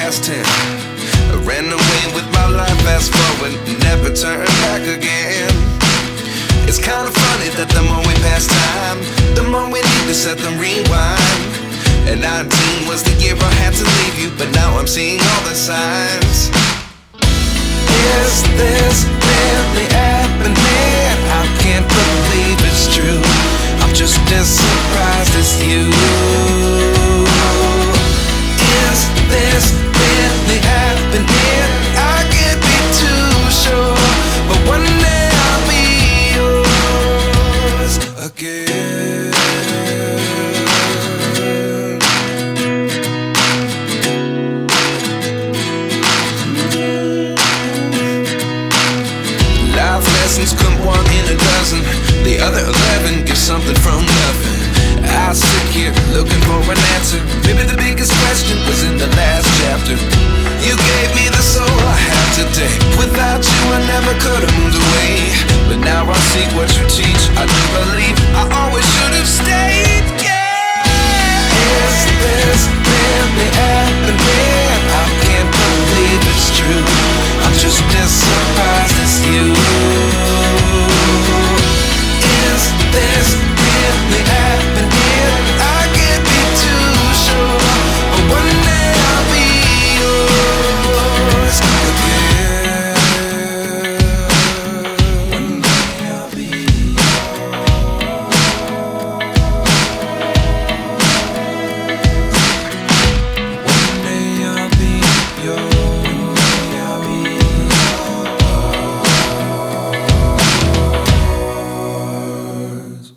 past 10. I ran away with my life, fast forward, never turn back again. It's kind of funny that the more we pass time, the more we need to set them rewind. And 19 was the year I had to leave you, but now I'm seeing all the signs. Is this really happening? I can't believe it's true. I'm just as surprised as you. Is this really happening? I can't be too sure, but one day I'll be yours again. Life lessons come one in a dozen. The other 11 give something from nothing. I sit here looking for an answer. Maybe the biggest question was in the last chapter. You gave me the soul I have today. Without you I never could have moved away. But now I see what you teach. I do believe I always should have stayed. Yeah. Is this really happening? I can't believe it's true. I'm just as surprised as you. Is this really happening? I can't be too sure, but one day I'll be yours again. One day I'll be yours. One day I'll be yours. I'll be yours.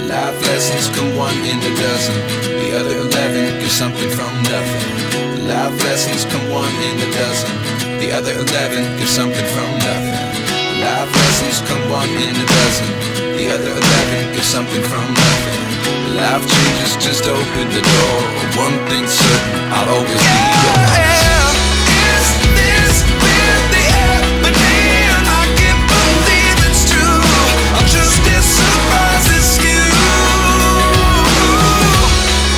Life lessons come one in a dozen. The other 11 give something from nothing. Life lessons come one in a dozen. The other 11 give something from nothing. Life lessons come one in a dozen. The other 11 give something from nothing. Life changes just open the door. One thing's certain, I'll always be yours. Is this really happening? I can't believe it's true. I'm just as surprised as you.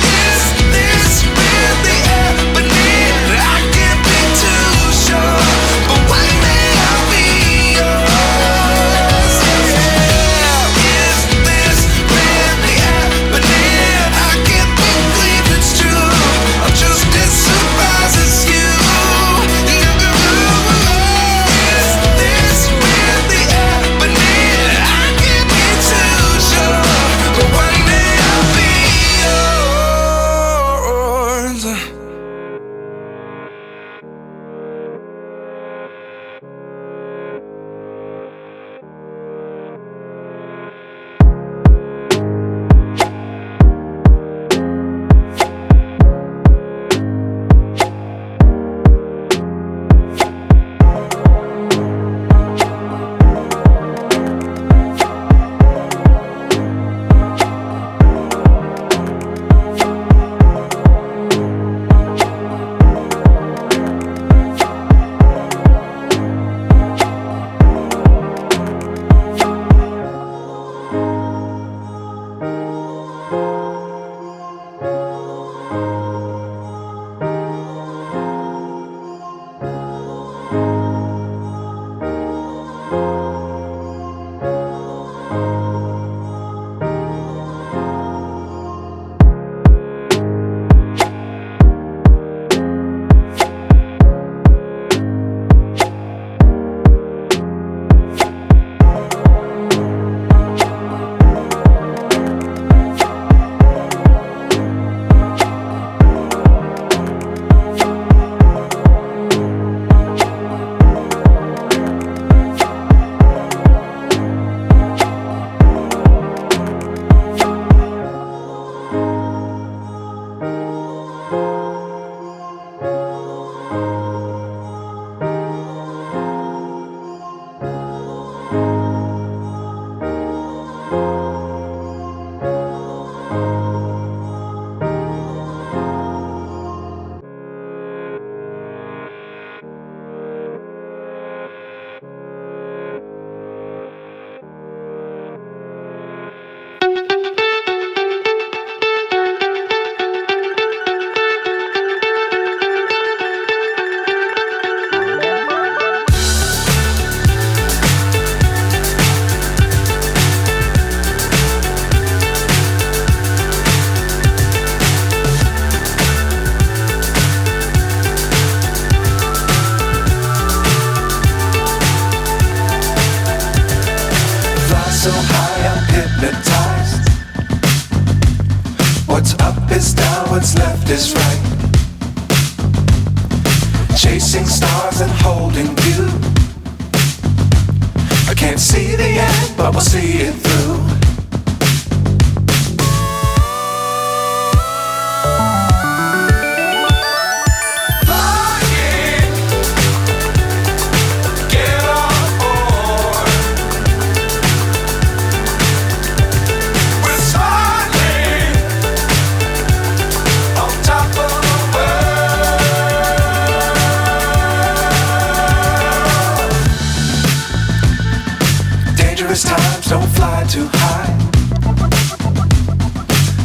Is this really happening? I can't be too sure, but one day I'll be yours. Yeah. Is this really happening? I can't believe it's true. I'm just as surprised. left is right. Chasing stars and holding you. I can't see the end, but we'll see it through. Times don't fly too high.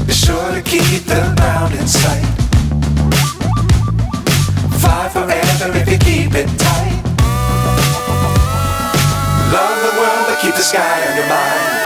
Be sure to keep the ground in sight. Fly forever if you keep it tight. Love the world but keep the sky on your mind.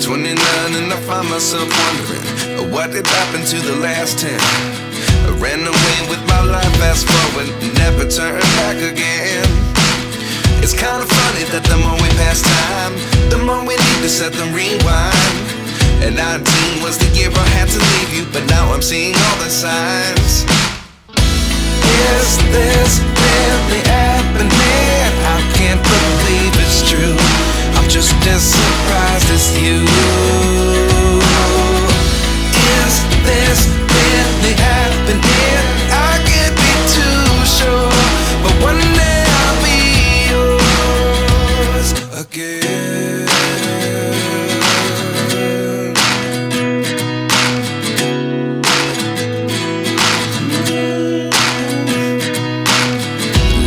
29 and I find myself wondering what did happen to the last 10. I ran away with my life, fast forward, never turn back again. It's kind of funny that the more we pass time, the more we need to set the rewind. And 19 was the year I had to leave you, but now I'm seeing all the signs. Is this really happening? I can't believe it's true. I'm just as surprised as you. Is this really happening? I can't be too sure, but one day I'll be yours again.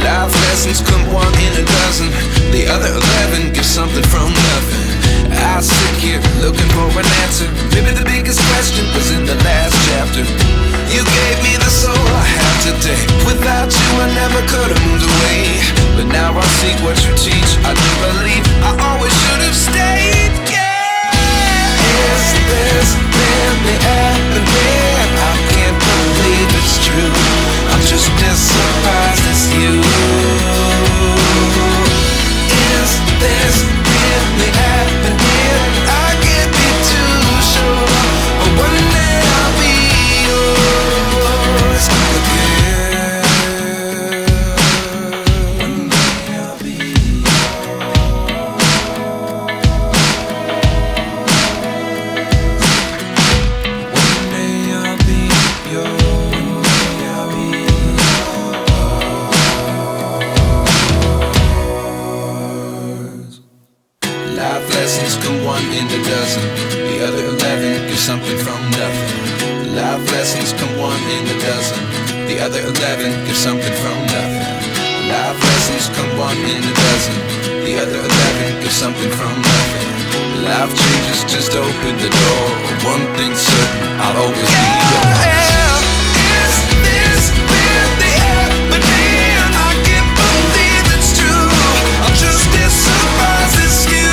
Life lessons come one in a dozen. The other 11 give something from nothing. I sit here looking for an answer. Maybe the biggest question was in the last chapter. You gave me the soul I have today. Without you I never could have moved away. But now I see what you teach. I do believe I always should have stayed. Yeah. Is this really happening? I can't believe it's true. I'm just as surprised as you. Is this really happening? I can't be too sure, but one day I'll be yours again. One day I'll be One day I'll be yours. Life lessons come one in a dozen. The other 11 give something from nothing. Life lessons come one in a dozen. The other 11 give something from nothing. Life lessons come one in a dozen. The other 11 give something from nothing. Life changes, just open the door. One thing's certain, I'll always be yours. Is this really happening? I can't believe it's true. I'm just as surprised as you.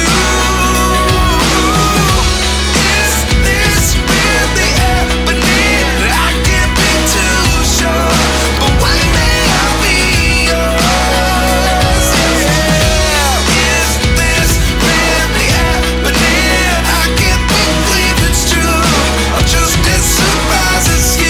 Is this really happening? I can't be too sure, but one day I'll be yours. Yeah. Is this really happening? I can't believe it's true. I'm just as surprised as you.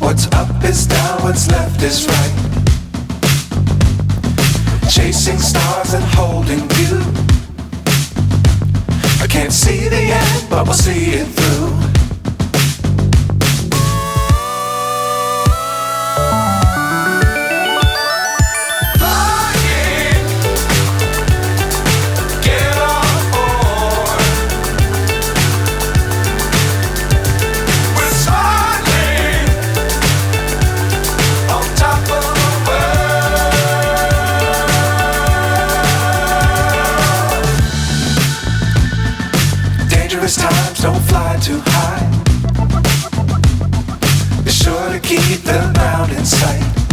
What's up is down, what's left is right. Chasing stars and holding you. I can't see the end, but we'll see it through. Times don't fly too high. Be sure to keep the ground in sight.